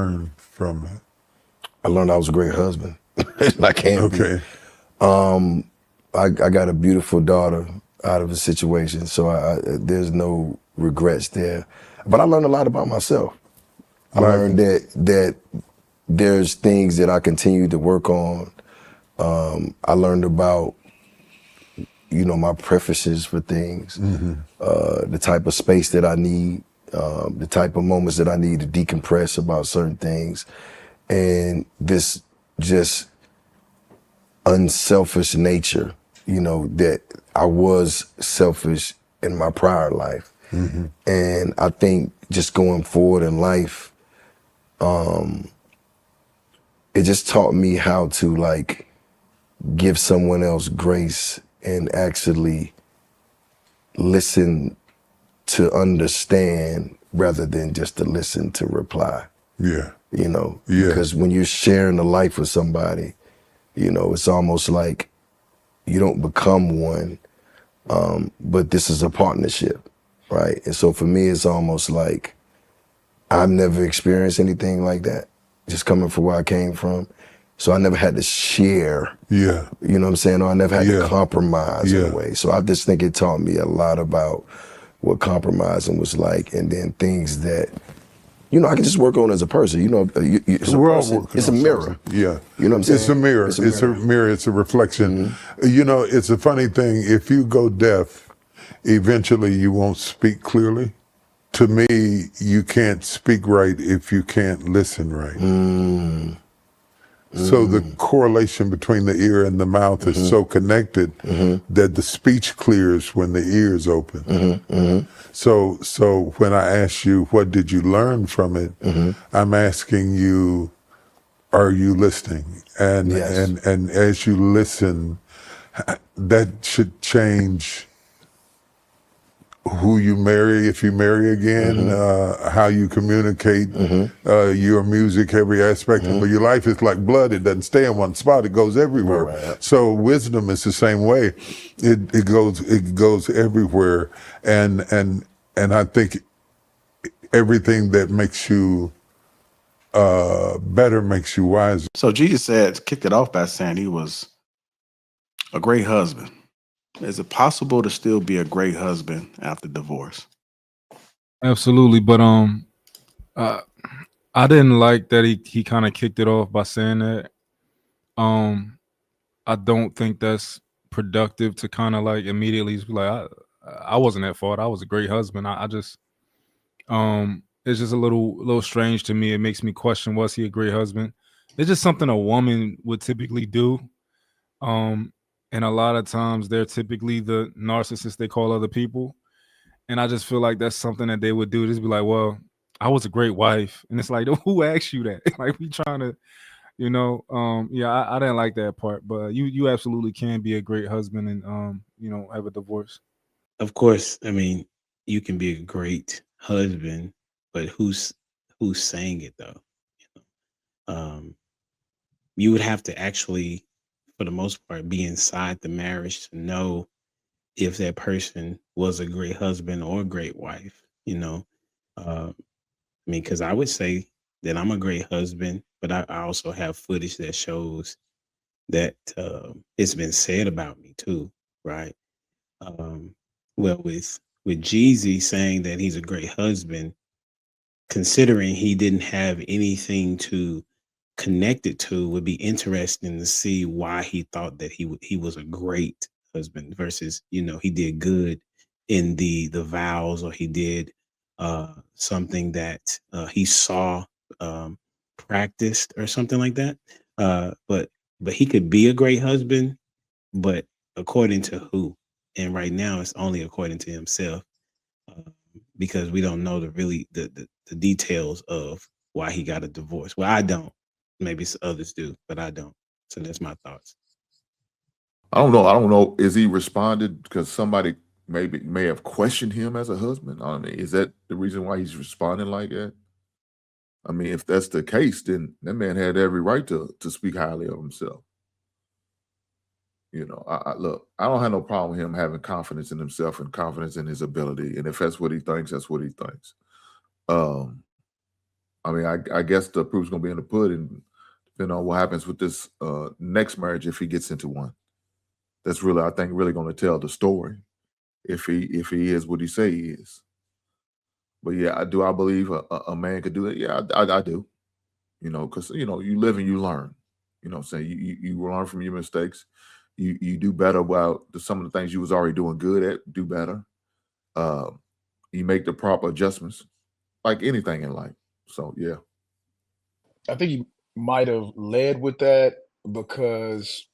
learn from it? I learned I was a great husband. I can't be. Okay. I got a beautiful daughter out of the situation, so there's no regrets there. But I learned a lot about myself. I learned that there's things that I continue to work on. I learned about, my preferences for things, the type of space that I need, the type of moments that I need to decompress about certain things, and this just unselfish nature, that I was selfish in my prior life. And I think just going forward in life, it just taught me how to give someone else grace and actually listen to understand rather than just to listen to reply. Yeah. Because when you're sharing a life with somebody, it's almost like you don't become one, but this is a partnership, right? And so for me, it's almost like I've never experienced anything like that, just coming from where I came from. So I never had to share, you know what I'm saying? Or I never had to compromise in a way. So I just think it taught me a lot about what compromising was like, and then things that, I can just work on as a person. It's a person. It's a mirror. Yeah. You know what I'm saying? It's a mirror. It's a mirror. It's a reflection. It's a funny thing. If you go deaf, eventually you won't speak clearly. To me, you can't speak right if you can't listen right. So the correlation between the ear and the mouth is so connected that the speech clears when the ear is open. So when I ask you, what did you learn from it? I'm asking you, are you listening? And as you listen, that should change who you marry, if you marry again, how you communicate, your music, every aspect of your life is like blood. It doesn't stay in one spot, it goes everywhere. Right. So wisdom is the same way. It goes everywhere. And I think everything that makes you better makes you wiser. So Jesus kicked it off by saying he was a great husband. Is it possible to still be a great husband after divorce? Absolutely, but I didn't like that he kind of kicked it off by saying that. I don't think that's productive to kind of immediately be like, I wasn't at fault. I was a great husband. I just it's just a little strange to me. It makes me question, was he a great husband? It's just something a woman would typically do. And a lot of times they're typically the narcissists they call other people. And I just feel like that's something that they would do. Just be like, well, I was a great wife. And it's like, who asked you that? Like, we trying to, I didn't like that part. But you absolutely can be a great husband and, have a divorce. Of course, I mean, you can be a great husband, but who's saying it though? You would have to actually, for the most part, be inside the marriage to know if that person was a great husband or a great wife. Because I would say that I'm a great husband, but I also have footage that shows that it's been said about me too, right? Well, with Jeezy saying that he's a great husband, considering he didn't have anything to connect it to, would be interesting to see why he thought that he was a great husband versus, he did good in the vows, or he did something that he saw practiced or something like that. But he could be a great husband, but according to who? And right now it's only according to himself, because we don't know the details of why he got a divorce. Well, I don't. Maybe others do, but I don't. So that's my thoughts. I don't know. Is he responded because somebody may have questioned him as a husband? I mean, is that the reason why he's responding like that? I mean, if that's the case, then that man had every right to speak highly of himself. Look, I don't have no problem with him having confidence in himself and confidence in his ability. And if that's what he thinks, that's what he thinks. I mean, I guess the proof's gonna be in the pudding, depending on what happens with this next marriage if he gets into one. That's really, I think, really gonna tell the story if he is what he say he is. But yeah, I believe a man could do it. Yeah, I do. You know, because you live and you learn. You know what I'm saying? You learn from your mistakes. You do better about some of the things you was already doing good at, do better. Uh, you make the proper adjustments, like anything in life. So yeah. I think he might have led with that because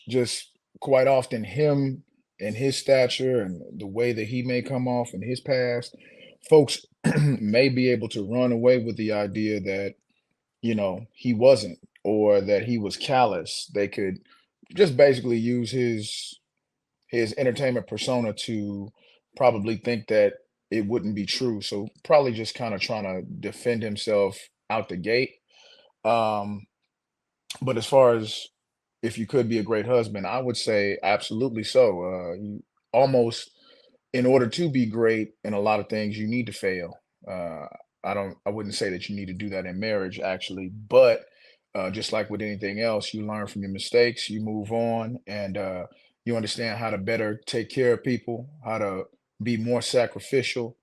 just quite often him and his stature and the way that he may come off in his past, folks may be able to run away with the idea that, he wasn't, or that he was callous. They could just basically use his entertainment persona to probably think that it wouldn't be true. So probably just kind of trying to defend himself out the gate. Um, but as far as if you could be a great husband, I would say absolutely so. You almost, in order to be great in a lot of things, you need to fail. Uh, I wouldn't say that you need to do that in marriage, actually, but just like with anything else, you learn from your mistakes, you move on, and you understand how to better take care of people, how to be more sacrificial,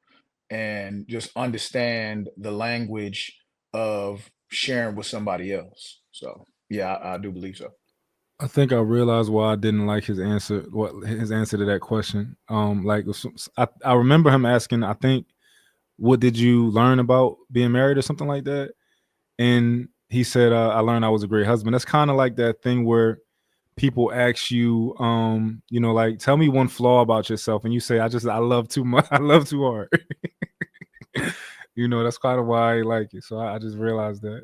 and just understand the language of sharing with somebody else. So yeah, I do believe so. I think I realized why I didn't like his answer. What his answer to that question? Like I remember him asking. I think, "What did you learn about being married?" or something like that. And he said, "I learned I was a great husband." That's kind of like that thing where people ask you, like, tell me one flaw about yourself, and you say, I love too much. I love too hard. That's kind of why I like it. So I just realized that.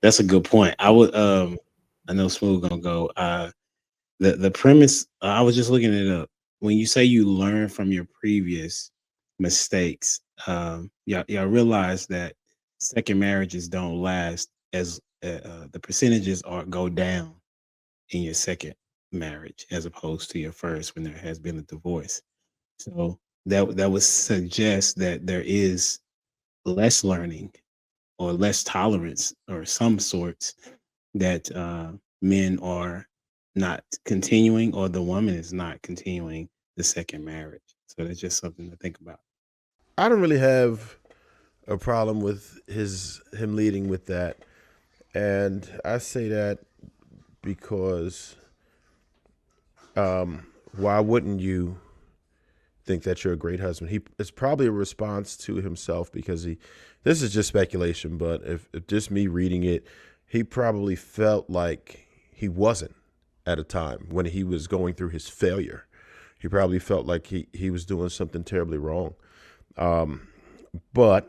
That's a good point. I would I know Smooth gonna go. The premise, I was just looking it up. When you say you learn from your previous mistakes, y'all realize that second marriages don't last as the percentages are go down in your second marriage as opposed to your first when there has been a divorce. So that would suggest that there is less learning or less tolerance or some sorts that men are not continuing or the woman is not continuing the second marriage. So that's just something to think about. I don't really have a problem with him leading with that, and I say that because why wouldn't you think that you're a great husband? It's probably a response to himself because this is just speculation, but if just me reading it, he probably felt like he wasn't at a time when he was going through his failure. He probably felt like he was doing something terribly wrong. But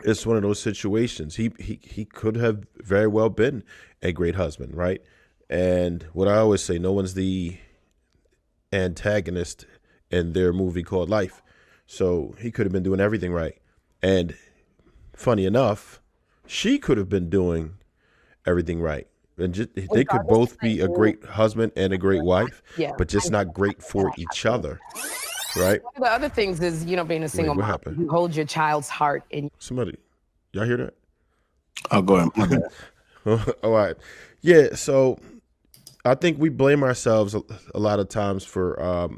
it's one of those situations. He could have very well been a great husband, right? And what I always say, no one's the antagonist in their movie called Life. So he could have been doing everything right. And funny enough, she could have been doing everything right. And they could both be a great husband and a great wife, but just not great for each other, right? One of the other things is, being a single what mom, happened? you hold your child's heart in. Somebody, y'all hear that? I'll go ahead. All right. Yeah, so I think we blame ourselves a lot of times for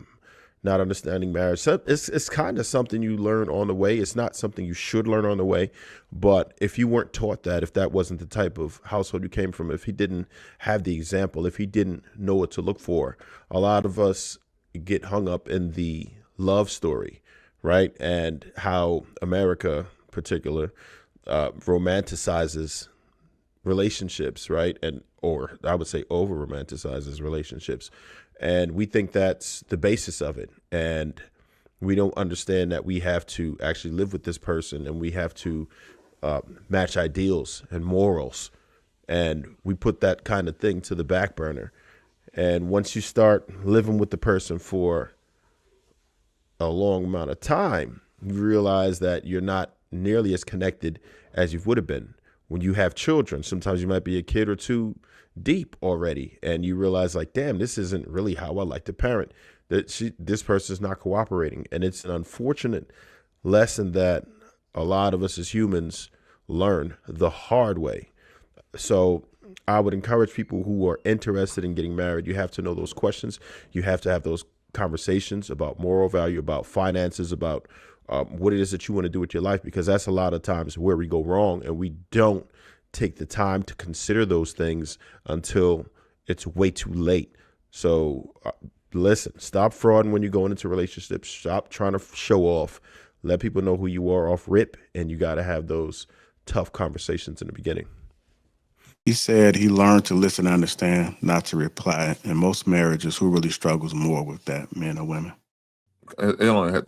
not understanding marriage. So it's kind of something you learn on the way. It's not something you should learn on the way. But if you weren't taught that, if that wasn't the type of household you came from, if he didn't have the example, if he didn't know what to look for, a lot of us get hung up in the love story, right? And how America, in particular, romanticizes relationships, right? Or I would say over romanticizes relationships. And we think that's the basis of it. And we don't understand that we have to actually live with this person and we have to match ideals and morals. And we put that kind of thing to the back burner. And once you start living with the person for a long amount of time, you realize that you're not nearly as connected as you would have been. When you have children, sometimes you might be a kid or two deep already, and you realize, like, damn, this isn't really how I like to parent. This person's not cooperating, and it's an unfortunate lesson that a lot of us as humans learn the hard way. So I would encourage people who are interested in getting married, you have to know those questions. You have to have those conversations about moral value, about finances, about what it is that you want to do with your life, because that's a lot of times where we go wrong, and we don't take the time to consider those things until it's way too late. So listen, stop frauding when you're going into relationships. Stop trying to show off. Let people know who you are off rip, and you got to have those tough conversations in the beginning. He said he learned to listen and understand, not to reply. In most marriages, who really struggles more with that, men or women? It only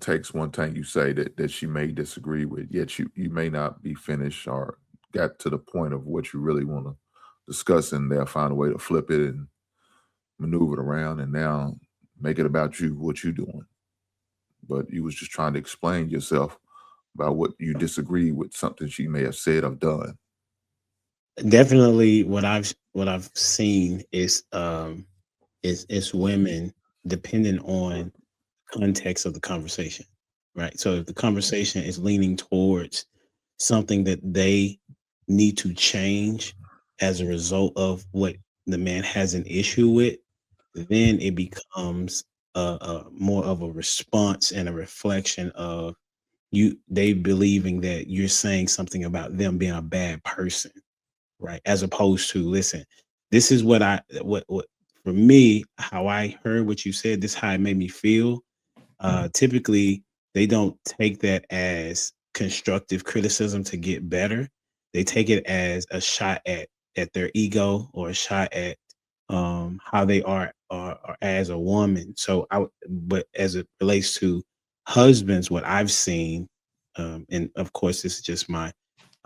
takes one thing you say that she may disagree with, yet you may not be finished or got to the point of what you really want to discuss, and they'll find a way to flip it and maneuver it around and now make it about you, what you're doing. But you was just trying to explain yourself about what you disagree with, something she may have said or done. Definitely, what I've seen is women, depending on context of the conversation, right? So if the conversation is leaning towards something that they need to change as a result of what the man has an issue with, then it becomes more of a response and a reflection of they believing that you're saying something about them being a bad person, right? As opposed to, listen, this is what for me, how I heard what you said, this is how it made me feel. Typically, they don't take that as constructive criticism to get better. They take it as a shot at their ego, or a shot at how they are as a woman. So but as it relates to husbands, what I've seen, and of course this is just my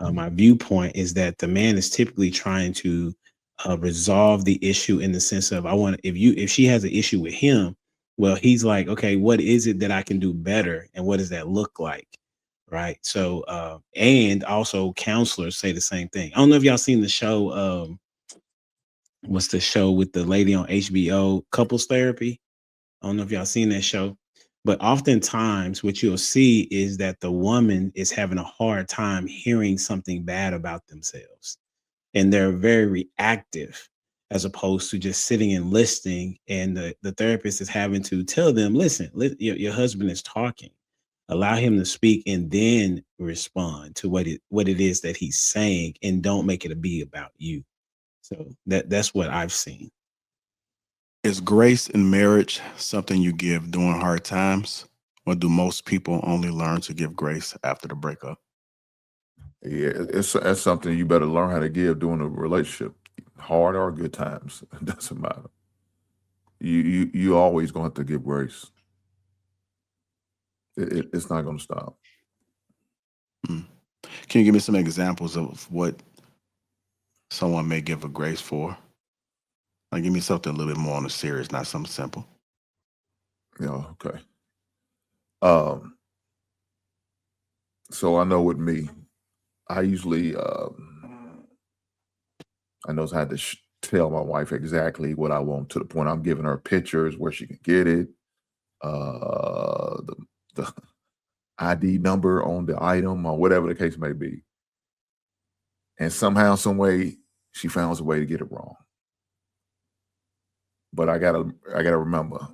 viewpoint, is that the man is typically trying to resolve the issue, in the sense of, if she has an issue with him, well, he's like, okay, what is it that I can do better, and what does that look like, right? So and also counselors say the same thing. I don't know if y'all seen the show, what's the show with the lady on HBO, Couples Therapy? I don't know if y'all seen that show, but oftentimes what you'll see is that the woman is having a hard time hearing something bad about themselves, and they're very reactive, as opposed to just sitting and listening. And the therapist is having to tell them, listen, your husband is talking, allow him to speak, and then respond to what it is that he's saying, and don't make it be about you. So that's what I've seen. Is grace in marriage something you give during hard times, or do most people only learn to give grace after the breakup? Yeah, that's something you better learn how to give during a relationship, hard or good times. It doesn't matter. You always gonna have to give grace. It's not gonna stop. Can you give me some examples of what someone may give a grace for? Like, give me something a little bit more on the serious, not something simple. Yeah, okay. So I know with me, I usually I know how to tell my wife exactly what I want, to the point I'm giving her pictures where she can get it, the ID number on the item, or whatever the case may be. And somehow, some way, she finds a way to get it wrong. But I gotta remember,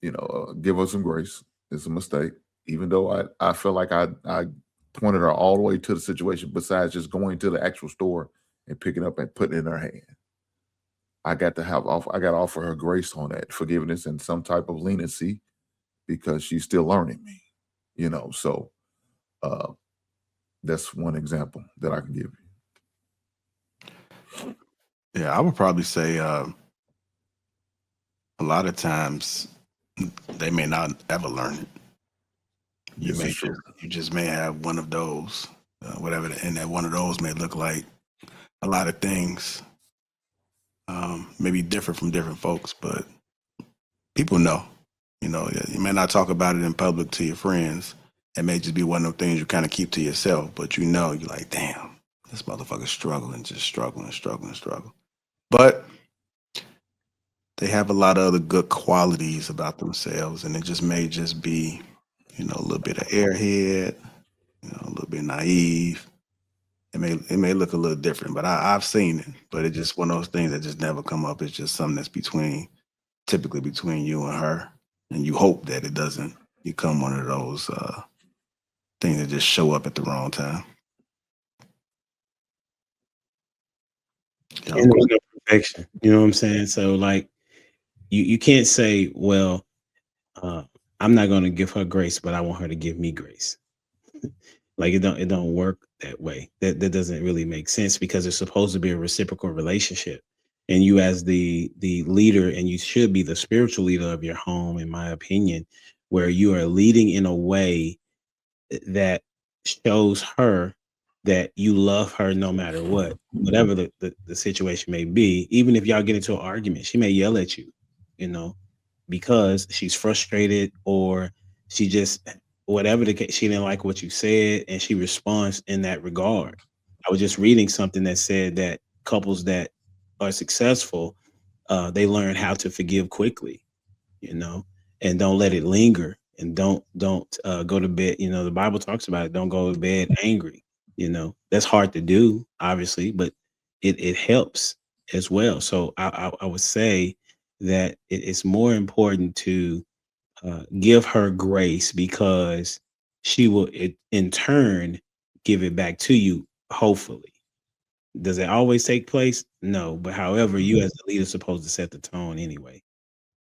give her some grace. It's a mistake, even though I feel like I pointed her all the way to the situation. Besides just going to the actual store and picking up and putting it in her hand, I got to offer her grace on that, forgiveness, and some type of leniency, because she's still learning me. So that's one example that I can give you. Yeah, I would probably say a lot of times they may not ever learn it. You just may have one of those, whatever, and that one of those may look like a lot of things, maybe different from different folks, but people know. You may not talk about it in public to your friends. It may just be one of those things you kind of keep to yourself, but you're like, damn, this motherfucker's struggling, just struggling. But they have a lot of other good qualities about themselves, and it just may just be, a little bit of airhead, a little bit naive, it may look a little different, but I've seen it. But it's just one of those things that just never come up. It's just something that's typically between you and her, and you hope that it doesn't become one of those things that just show up at the wrong time. You know, And there's no perfection. You know what I'm saying? So like you can't say, well, I'm not going to give her grace, but I want her to give me grace. Like it don't work that way. That doesn't really make sense because it's supposed to be a reciprocal relationship. And you as the leader, and you should be the spiritual leader of your home, in my opinion, where you are leading in a way that shows her that you love her no matter what, whatever the situation may be. Even if y'all get into an argument, she may yell at you, you know, because she's frustrated, or she just, whatever the case, she didn't like what you said, and she responds in that regard. I was just reading something that said that couples that are successful, they learn how to forgive quickly, you know, and don't let it linger, and don't go to bed. You know, the Bible talks about it. Don't go to bed angry. You know, that's hard to do, obviously, but it helps as well. So I would say that it's more important to give her grace, because she will in turn give it back to you, hopefully. Does it always take place? No, but however, you as the leader supposed to set the tone anyway.